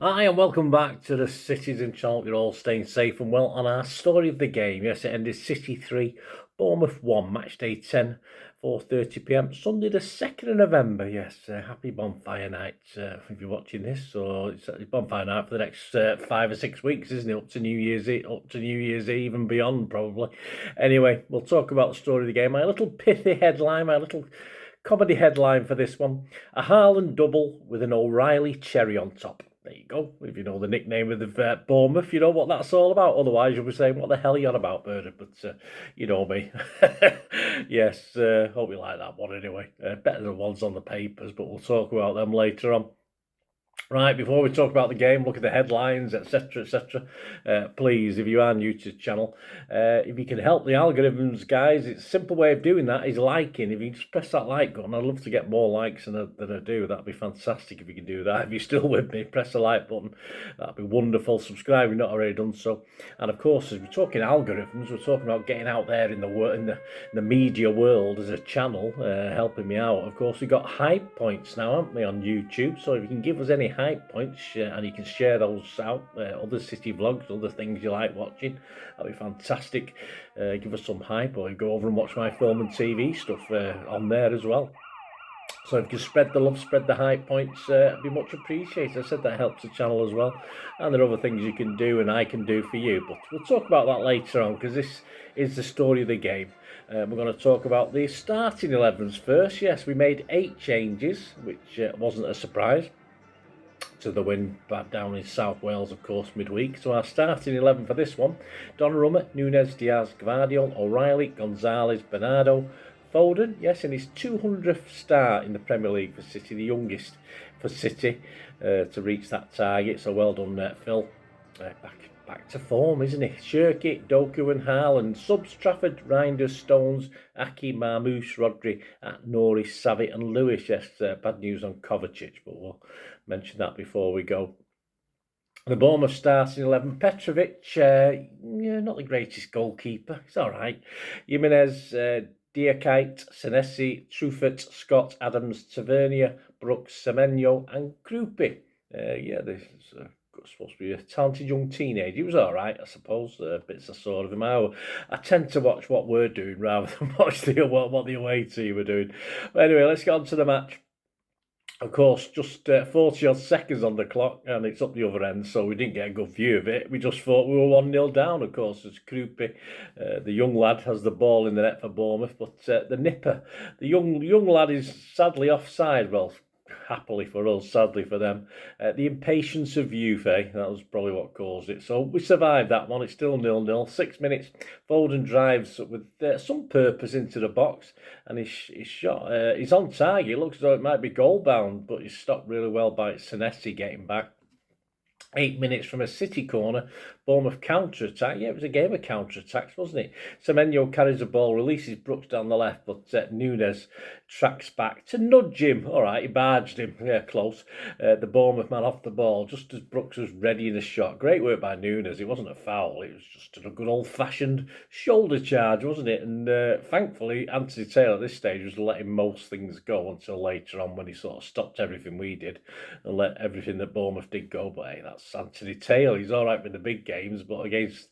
Hi and welcome back to the Citizen channel. You're all staying safe and well on our story of the game. Yes, it ended City 3, Bournemouth 1, match day 10, 4:30 p.m. Sunday the 2nd of November. Yes, happy bonfire night if you're watching this. So it's bonfire night for the next 5 or 6 weeks, isn't it? Up to New Year's Eve and beyond, probably. Anyway, we'll talk about the story of the game. My little pithy headline, my little comedy headline for this one: a Haaland double with an O'Reilly cherry on top. There you go. If you know the nickname of the Bournemouth, you know what that's all about. Otherwise, you'll be saying, what the hell are you on about, Bernard? But you know me. Yes, hope you like that one anyway. Better than ones on the papers, but we'll talk about them later on. Right, before we talk about the game, look at the headlines, etc. Please, if you are new to the channel, if you can help the algorithms, guys, it's a simple way of doing that is liking. If you can just press that like button, I'd love to get more likes than I do. That'd be fantastic if you can do that. If you're still with me, press the like button. That'd be wonderful. Subscribe if you've not already done so. And of course, as we're talking algorithms, we're talking about getting out there in the media world as a channel, helping me out. Of course, we've got hype points now, haven't we, on YouTube? So if you can give us any hype points and you can share those out, other city vlogs, other things you like watching, that'd be fantastic. Give us some hype, or go over and watch my film and TV stuff on there as well. So if you can spread the love, spread the hype points, it'd be much appreciated. I said that helps the channel as well. And there are other things you can do and I can do for you. But we'll talk about that later on, because this is the story of the game. We're going to talk about the starting 11s first. Yes, we made 8 changes, which wasn't a surprise to the win back down in South Wales, of course, midweek. So our starting 11 for this one: Donnarumma, Núñez, Diaz, Gvardiol, O'Reilly, Gonzalez, Bernardo, Foden, yes, in his 200th start in the Premier League for City, the youngest for City to reach that target. So well done, Phil. Back to form, isn't he? Shirky, Doku and Haaland. Subs: Trafford, Reinders, Stones, Aki, Marmoush, Rodri, Norris, Savic and Lewis. Yes, bad news on Kovacic, but we'll mention that before we go. The Bournemouth starting 11: Petrovic, not the greatest goalkeeper. It's all right. Jimenez, Diakite, Senesi, Truffert, Scott, Adams, Tavernier, Brooks, Semenyo and Krupi. This is supposed to be a talented young teenager. He was all right, I suppose. Bits I saw of him. I tend to watch what we're doing rather than watch what the away team are doing. But anyway, let's get on to the match. Of course, just 40 odd seconds on the clock, and it's up the other end, so we didn't get a good view of it. We just thought we were 1-0 down, of course, as Krupi, the young lad, has the ball in the net for Bournemouth. But the nipper, the young lad, is sadly offside. Well, happily for us, sadly for them. The impatience of youth, that was probably what caused it. So we survived that one. It's still 0-0. 6 minutes. Foden drives with some purpose into the box, and his shot, he's on target. It looks as though it might be goal bound, but he's stopped really well by Senesi getting back. 8 minutes from a City corner, Bournemouth counter-attack. Yeah, it was a game of counter-attacks, wasn't it? Semenyo carries the ball, releases Brooks down the left, but Núñez tracks back to nudge him. All right, he barged him. Yeah, close. The Bournemouth man off the ball, just as Brooks was ready in the shot. Great work by Núñez. It wasn't a foul. It was just a good old-fashioned shoulder charge, wasn't it? And thankfully, Anthony Taylor at this stage was letting most things go until later on, when he sort of stopped everything we did and let everything that Bournemouth did go. But hey, that's Anthony Taylor. He's all right with the big games, but against,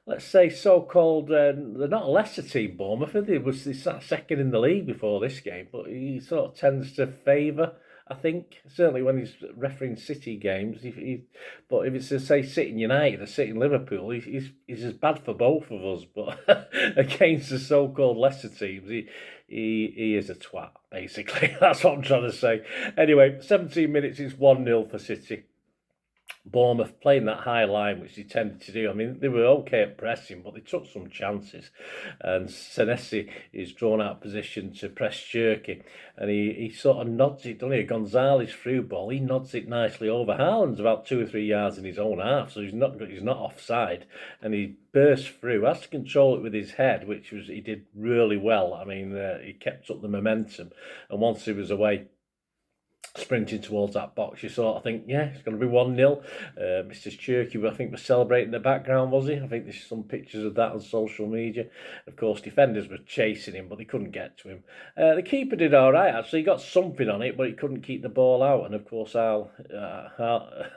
let's say, so-called, they're not a lesser team, Bournemouth, are they? Was second in the league before this game, but he sort of tends to favour, I think, certainly when he's refereeing City games. But if it's, say, City United or City Liverpool, he's as bad for both of us. But against the so-called lesser teams, he is a twat, basically. That's what I'm trying to say. Anyway, 17 minutes, it's 1-0 for City. Bournemouth playing that high line, which they tended to do. I mean, they were okay at pressing, but they took some chances. And Senesi is drawn out of position to press Shirky, and he sort of nods it, doesn't he? Gonzalez through ball, he nods it nicely over. Haaland's about 2 or 3 yards in his own half, so he's not offside, and he burst through. Has to control it with his head, which he did really well. I mean, he kept up the momentum, and once he was away, sprinting towards that box, you sort of think, yeah, it's going to be 1-0. Mr. Churky, I think, was celebrating in the background, was he? I think there's some pictures of that on social media. Of course, defenders were chasing him, but they couldn't get to him. The keeper did all right, actually. He got something on it, but he couldn't keep the ball out. And, of course, Haaland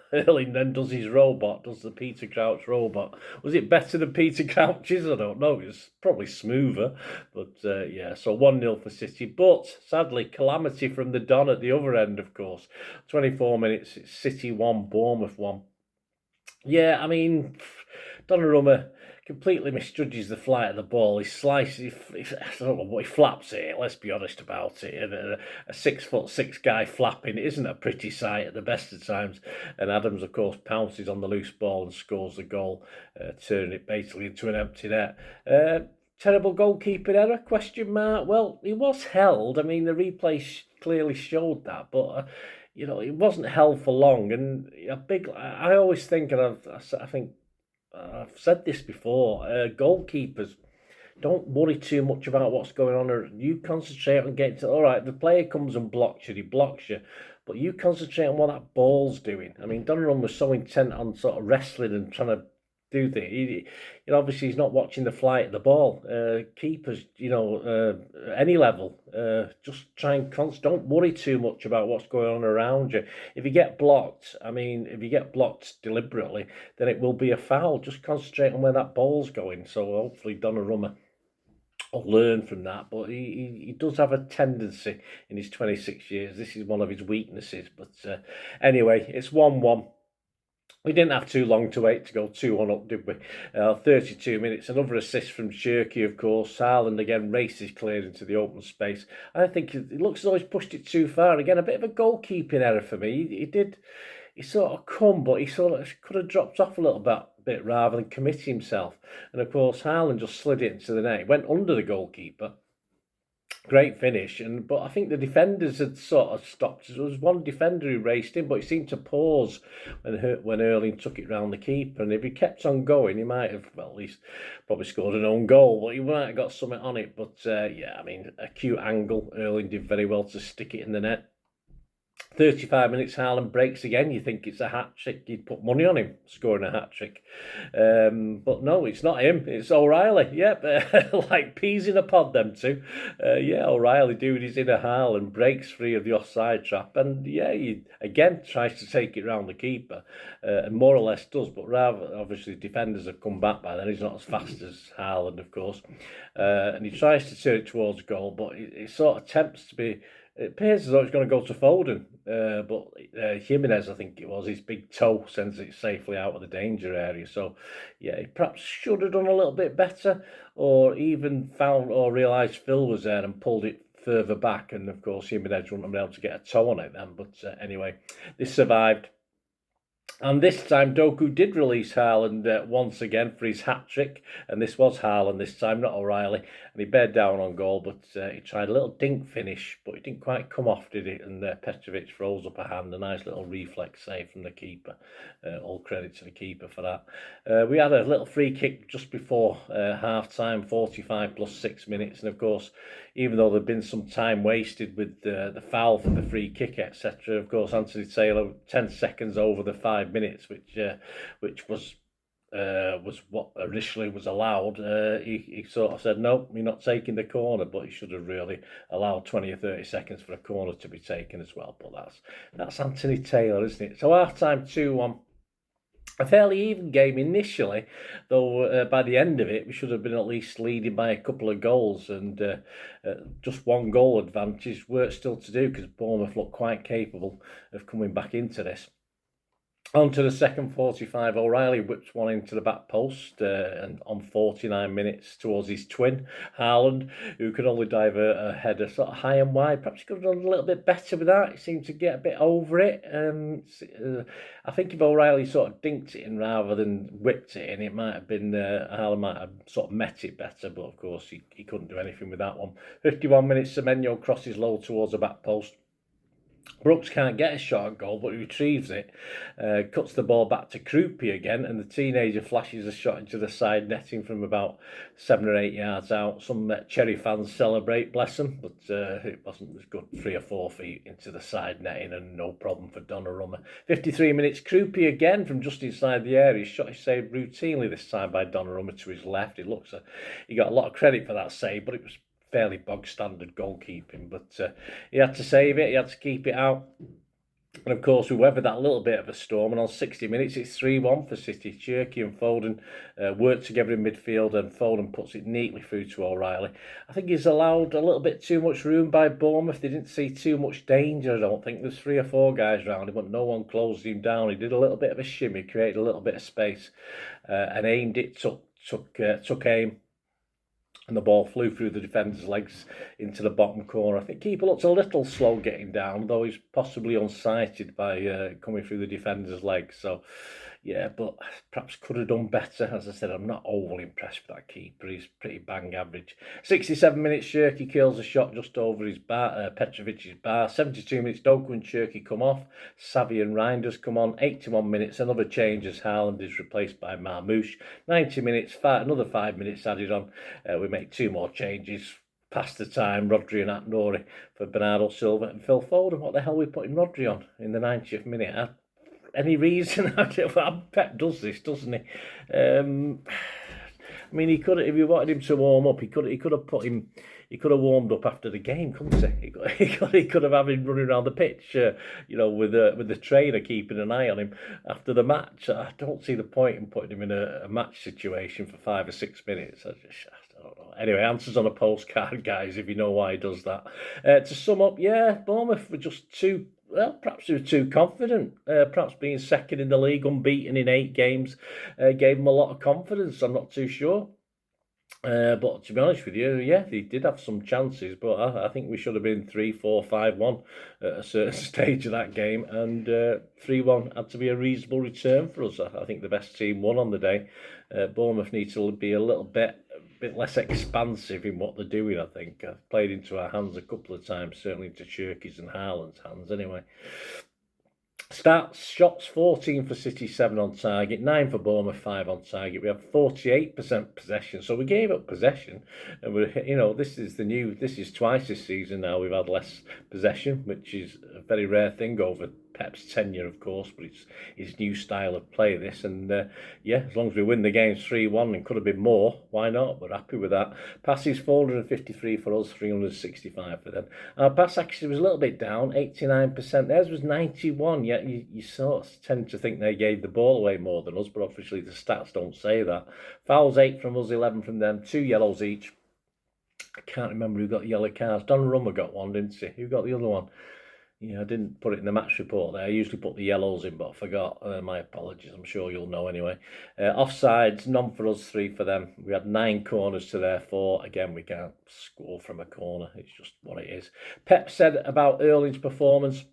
then does the Peter Crouch robot. Was it better than Peter Crouch's? I don't know. It was probably smoother. But, yeah, so 1-0 for City. But, sadly, calamity from the Don at the other end, of course. 24 minutes, it's City 1, Bournemouth 1. Yeah, I mean, Donnarumma completely misjudges the flight of the ball. He slices, I don't know what, he flaps it, let's be honest about it. And a 6'6" guy flapping, it isn't a pretty sight at the best of times. And Adams, of course, pounces on the loose ball and scores the goal, turning it basically into an empty net. Terrible goalkeeping error, question mark? Well, he was held. I mean, the replay clearly showed that, but you know, it wasn't held for long. And I always think, and I think I've said this before, goalkeepers don't worry too much about what's going on. Or you concentrate on getting to, all right, the player comes and blocks you, he blocks you, but you concentrate on what that ball's doing. I mean, Donnarumma was so intent on sort of wrestling and trying to do things. Obviously, he's not watching the flight of the ball. Keepers, any level, just try and don't worry too much about what's going on around you. If you get blocked, deliberately, then it will be a foul. Just concentrate on where that ball's going. So hopefully Donnarumma will learn from that. But he does have a tendency in his 26 years. This is one of his weaknesses. But anyway, it's 1-1. We didn't have too long to wait to go 2-1 up, did we? 32 minutes, another assist from Shirky, of course. Haaland again races clear into the open space. I think it looks as though he's pushed it too far. Again, a bit of a goalkeeping error for me. He sort of come, but he sort of could have dropped off a little bit rather than commit himself. And of course, Haaland just slid it into the net. It went under the goalkeeper. Great finish, but I think the defenders had sort of stopped. There was one defender who raced in, but he seemed to pause when Erling took it round the keeper. And if he kept on going, he might have, well, at least probably scored an own goal, but he might have got something on it. But yeah, I mean, a cute angle. Erling did very well to stick it in the net. 35 minutes, Haaland breaks again. You think it's a hat-trick. You'd put money on him scoring a hat-trick. But no, it's not him. It's O'Reilly. Yep, like peas in a pod, them two. Yeah, O'Reilly doing his inner Haaland, breaks free of the offside trap. And yeah, he again tries to take it round the keeper. And more or less does. But rather, obviously, defenders have come back by then. He's not as fast as Haaland, of course. And he tries to turn it towards goal, but he sort of attempts to be... It appears as though it's going to go to Foden, but Jimenez, I think it was, his big toe sends it safely out of the danger area. So, yeah, he perhaps should have done a little bit better, or even found or realised Phil was there and pulled it further back. And, of course, Jimenez wouldn't have been able to get a toe on it then. But anyway, this survived. And this time, Doku did release Haaland once again for his hat-trick. And this was Haaland this time, not O'Reilly. And he bared down on goal, but he tried a little dink finish, but it didn't quite come off, did it? And Petrovic rolls up a hand, a nice little reflex save from the keeper. All credit to the keeper for that. We had a little free kick just before half-time, 45 plus 6 minutes. And, of course, even though there'd been some time wasted with the foul for the free kick, etc., of course, Anthony Taylor 10 seconds over the 5 minutes, which was what initially was allowed. He sort of said, no, you're not taking the corner, but he should have really allowed 20 or 30 seconds for a corner to be taken as well. But that's Anthony Taylor, isn't it? So half-time 2-1. A fairly even game initially, though by the end of it, we should have been at least leading by a couple of goals, and just one goal advantage. Work still to do because Bournemouth looked quite capable of coming back into this. On to the second 45, O'Reilly whips one into the back post and on 49 minutes towards his twin, Haaland, who could only divert a header sort of high and wide. Perhaps he could have done a little bit better with that. He seemed to get a bit over it. I think if O'Reilly sort of dinked it in rather than whipped it in, it might have been, Haaland might have sort of met it better, but of course he couldn't do anything with that one. 51 minutes, Semenyo crosses low towards the back post. Brooks can't get a shot at goal, but he retrieves it, cuts the ball back to Krupi again, and the teenager flashes a shot into the side netting from about 7 or 8 yards out. Some Cherry fans celebrate, bless them, but it wasn't as good. 3 or 4 feet into the side netting, and no problem for Donnarumma. 53 minutes, Krupi again from just inside the area. His shot is saved routinely this time by Donnarumma to his left. It looks he got a lot of credit for that save, but it was fairly bog standard goalkeeping, but he had to save it, he had to keep it out. And of course, we weathered that little bit of a storm, and on 60 minutes, it's 3-1 for City. Cherky and Foden work together in midfield, and Foden puts it neatly through to O'Reilly. I think he's allowed a little bit too much room by Bournemouth. They didn't see too much danger, I don't think. There's 3 or 4 guys around him, but no one closed him down. He did a little bit of a shimmy, created a little bit of space, and aimed it, took aim, and the ball flew through the defender's legs into the bottom corner. I think keeper looked a little slow getting down, though he's possibly unsighted by coming through the defender's legs. So, yeah, but perhaps could have done better. As I said, I'm not overly impressed with that keeper. He's pretty bang average. 67 minutes, Cherky kills a shot just over his bar, Petrovic's bar. 72 minutes, Doku and Cherky come off. Savvy and Reinders come on. 81 minutes, another change as Haaland is replaced by Marmoush. 90 minutes, another 5 minutes added on. We make 2 more changes past the time. Rodri and Atnori for Bernardo Silva and Phil Foden. What the hell are we putting Rodri on in the 90th minute? Any reason? Pep does this, doesn't he? I mean, he could, if you wanted him to warm up, he could have put him. He could have warmed up after the game, couldn't he? He could have had him running around the pitch, with the trainer keeping an eye on him after the match. I don't see the point in putting him in a match situation for 5 or 6 minutes. I don't know. Anyway, answers on a postcard, guys, if you know why he does that. To sum up, yeah, Bournemouth were just perhaps they were too confident. Perhaps being second in the league, unbeaten in 8 games, gave them a lot of confidence. I'm not too sure. But to be honest with you, yeah, they did have some chances, but I think we should have been 3-4-5-1 at a certain stage of that game, and 3-1 had to be a reasonable return for us. I think the best team won on the day. Bournemouth need to be a little bit less expansive in what they're doing, I think. I've played into our hands a couple of times, certainly into Cherky's and Haaland's hands anyway. Stats, shots 14 for City, 7 on target, 9 for Bournemouth, 5 on target. We have 48% possession, so we gave up possession, and this is twice this season now we've had less possession, which is a very rare thing over Pep's tenure, of course, but it's his new style of play, this, and as long as we win the games 3-1, and could have been more, why not? We're happy with that. Passes 453 for us, 365 for them. Our pass accuracy was a little bit down, 89%. Theirs was 91, yet you sort of tend to think they gave the ball away more than us, but obviously the stats don't say that. Fouls 8 from us, 11 from them, 2 yellows each. I can't remember who got yellow cards. Donnarumma got one, didn't he? Who got the other one? Yeah, I didn't put it in the match report there. I usually put the yellows in, but I forgot. My apologies. I'm sure you'll know anyway. Offsides, none for us, 3 for them. We had 9 corners to their 4. Again, we can't score from a corner. It's just what it is. Pep said about Erling's performance,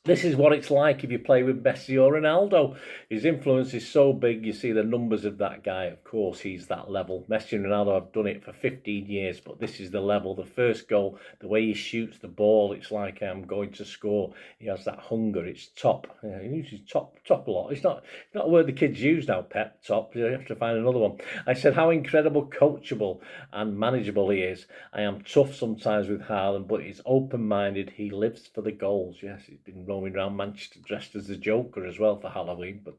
this is what it's like if you play with Messi or Ronaldo. His influence is so big. You see the numbers of that guy. Of course, he's that level. Messi and Ronaldo have done it for 15 years, but this is the level. The first goal, the way he shoots the ball, it's like I'm going to score. He has that hunger. It's top. He uses top a lot. It's not a word the kids use now, Pep, top. You have to find another one. I said how incredible, coachable and manageable he is. I am tough sometimes with Haaland, but he's open-minded. He lives for the goals. Yes, he's been roaming around Manchester dressed as the Joker as well for Halloween, but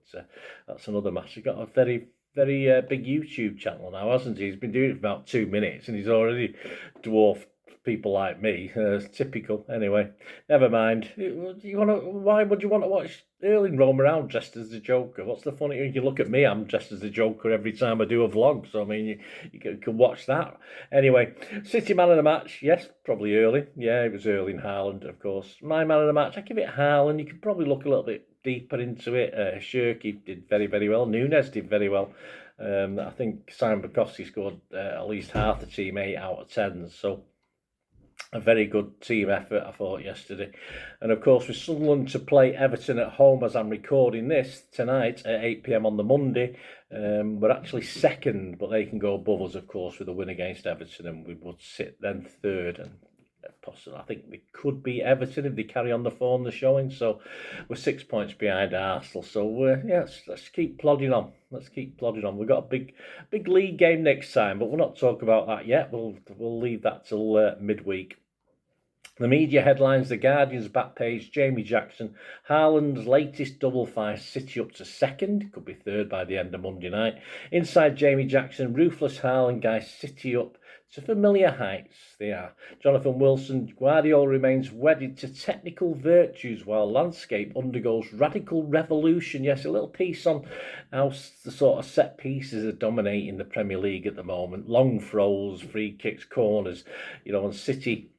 that's another matter. He's got a very, very big YouTube channel now, hasn't he? He's been doing it for about 2 minutes, and he's already dwarfed people like me. Typical. Anyway, never mind. Why would you want to watch Erling roam around dressed as the Joker? What's the funny? You look at me, I'm dressed as the Joker every time I do a vlog, so I mean, you can watch that. Anyway, City man of the match, yes, probably Erling. Yeah, it was Erling Haaland, of course. My man of the match, I give it Haaland. You could probably look a little bit deeper into it. Cherky did very, very well. Nunes did very well. I think Simon Bukowski scored at least half the team, 8 out of 10, so a very good team effort, I thought, yesterday. And of course, with Sunderland to play Everton at home as I'm recording this tonight at 8 p.m. on the Monday, we're actually second, but they can go above us, of course, with a win against Everton, and we would sit then third. And Possibly, I think they could beat Everton if they carry on the form they're showing. So we're 6 points behind Arsenal. So yeah, let's keep plodding on. Let's keep plodding on. We've got a big league game next time, but we'll not talk about that yet. We'll leave that till midweek. The media headlines: The Guardian's back page, Jamie Jackson, Haaland's latest double fire, City up to second, could be third by the end of Monday night. Inside Jamie Jackson, ruthless Haaland guys City up to familiar heights. They are. Jonathan Wilson, Guardiola remains wedded to technical virtues while landscape undergoes radical revolution. Yes, a little piece on how the sort of set pieces are dominating the Premier League at the moment. Long throws, free kicks, corners, and City,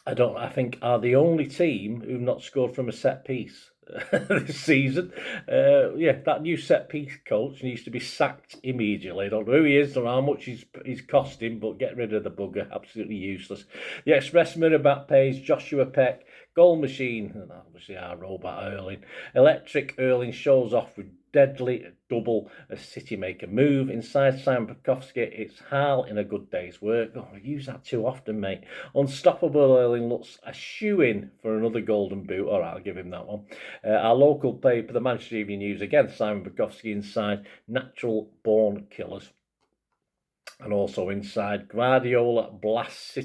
I think, are the only team who've not scored from a set piece this season. That new set piece coach needs to be sacked immediately. I don't know who he is or how much he's cost him, but get rid of the bugger. Absolutely useless. The Express Mirror back page, Joshua Peck, goal machine, and obviously our robot Erling. Electric Erling shows off with deadly double as City make a move. Inside Simon Bukowski, it's Hal in a good day's work. Oh, I use that too often, mate. Unstoppable Erling looks a shoe-in for another golden boot. All right, I'll give him that one. Our local paper, the Manchester Evening News, again, Simon Bukowski inside, natural born killers. And also inside, Guardiola blasts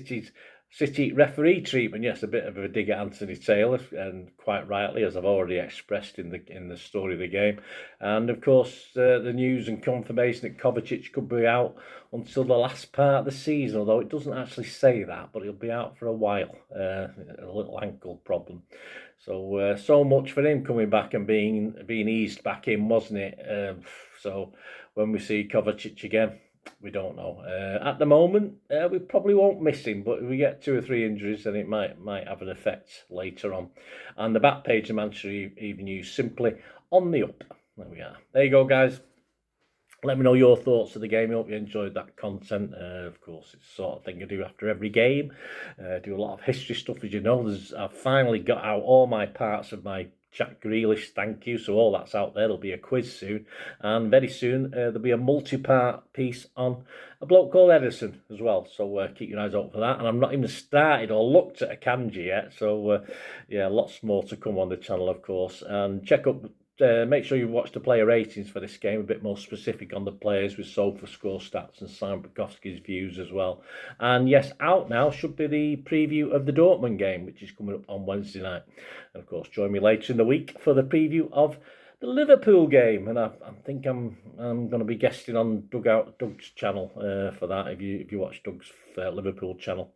City referee treatment. Yes, a bit of a dig at Anthony Taylor, and quite rightly, as I've already expressed in the story of the game. And of course, the news and confirmation that Kovacic could be out until the last part of the season, although it doesn't actually say that, but he'll be out for a while. A little ankle problem. So much for him coming back and being eased back in, wasn't it? So when we see Kovacic again, we don't know. At the moment, we probably won't miss him, but if we get 2 or 3 injuries, then it might have an effect later on. And the back page of Manchester Evening News, simply on the up. There we are. There you go, guys. Let me know your thoughts of the game. I hope you enjoyed that content. Of course, it's the sort of thing I do after every game. Do a lot of history stuff, as you know. I've finally got out all my parts of my Jack Grealish, thank you. So all that's out there. There'll be a quiz soon. And very soon, there'll be a multi-part piece on a bloke called Edison as well. So keep your eyes out for that. And I'm not even started or looked at a kanji yet. So, lots more to come on the channel, of course. And check up... make sure you watch the player ratings for this game, a bit more specific on the players with Sofa score stats and Simon Bukowski's views as well. And yes, out now should be the preview of the Dortmund game, which is coming up on Wednesday night. And of course, join me later in the week for the preview of the Liverpool game. And I think I'm going to be guesting on Doug's channel for that, if you watch Doug's Liverpool channel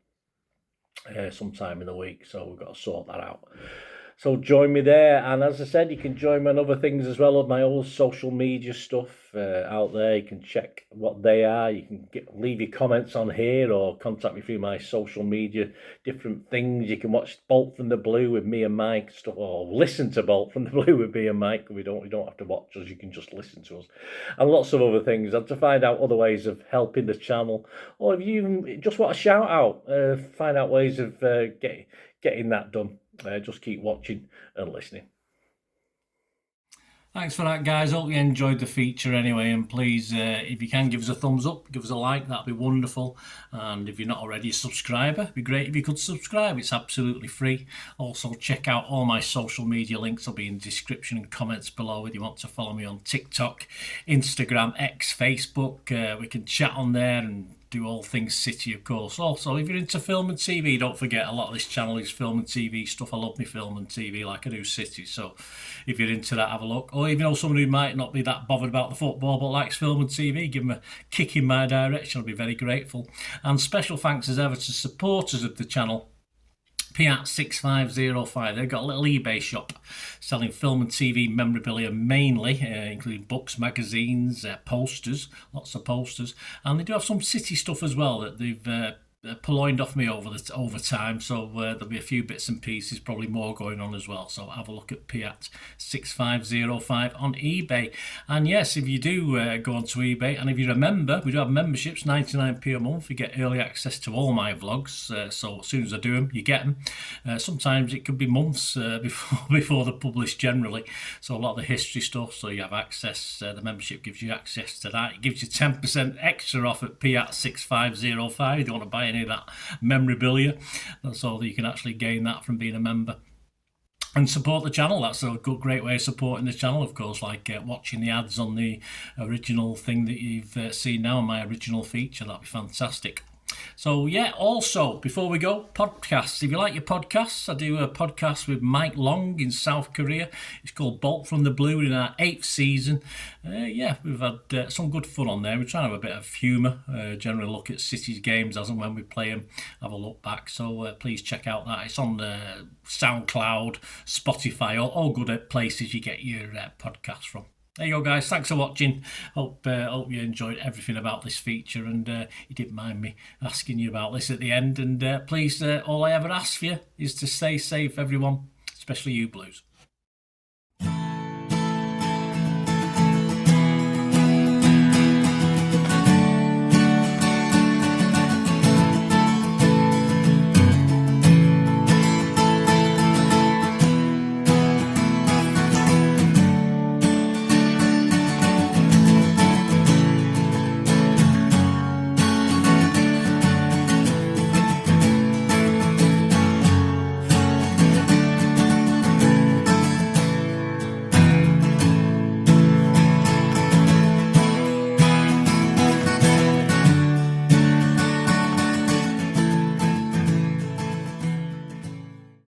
sometime in the week. So we've got to sort that out. So join me there, and as I said, you can join me on other things as well, of my old social media stuff out there. You can check what they are. You can leave your comments on here, or contact me through my social media, different things. You can watch Bolt from the Blue with me and Mike stuff, or listen to Bolt from the Blue with me and Mike. We don't have to watch us. You can just listen to us, and lots of other things. And to find out other ways of helping the channel, or if you even just want a shout out, find out ways of getting that done. Just keep watching and listening. Thanks for that, guys. Hope you enjoyed the feature anyway. And please, if you can, give us a thumbs up, give us a like. That'd be wonderful. And if you're not already a subscriber, it'd be great if you could subscribe. It's absolutely free. Also, check out all my social media links. They'll be in the description and comments below if you want to follow me on TikTok, Instagram, X, Facebook. We can chat on there and do all things City, of course. Also, if you're into film and TV, don't forget a lot of this channel is film and TV stuff. I love me film and TV like I do City. So if you're into that, have a look. Or if you know someone who might not be that bothered about the football but likes film and TV, give them a kick in my direction. I'll be very grateful. And special thanks as ever to supporters of the channel. P6505, they've got a little eBay shop selling film and TV memorabilia mainly, including books, magazines, posters, lots of posters, and they do have some City stuff as well that they've purloined off me over time, so there'll be a few bits and pieces, probably more going on as well. So have a look at P6505 on eBay. And yes, if you do go onto eBay, and if you're a member, we do have memberships, 99p a month. You get early access to all my vlogs, so as soon as I do them, you get them. Sometimes it could be months before they're published generally, so a lot of the history stuff, so you have access. The membership gives you access to that. It gives you 10% extra off at P6505 if you want to buy any of that memorabilia. That's all that you can actually gain that from being a member. And support the channel. That's a great way of supporting the channel, of course, like watching the ads on the original thing that you've seen now, my original feature. That'd be fantastic. So yeah, also, before we go, podcasts. If you like your podcasts, I do a podcast with Mike Long in South Korea. It's called Bolt from the Blue in our 8th season. Yeah, we've had some good fun on there. We're trying to have a bit of humour, generally look at City's games as and when we play them, have a look back. So please check out that. It's on Soundcloud, Spotify, all good places you get your podcasts from. There you go, guys. Thanks for watching. Hope you enjoyed everything about this feature, and you didn't mind me asking you about this at the end. And please, all I ever ask for you is to stay safe, everyone, especially you Blues.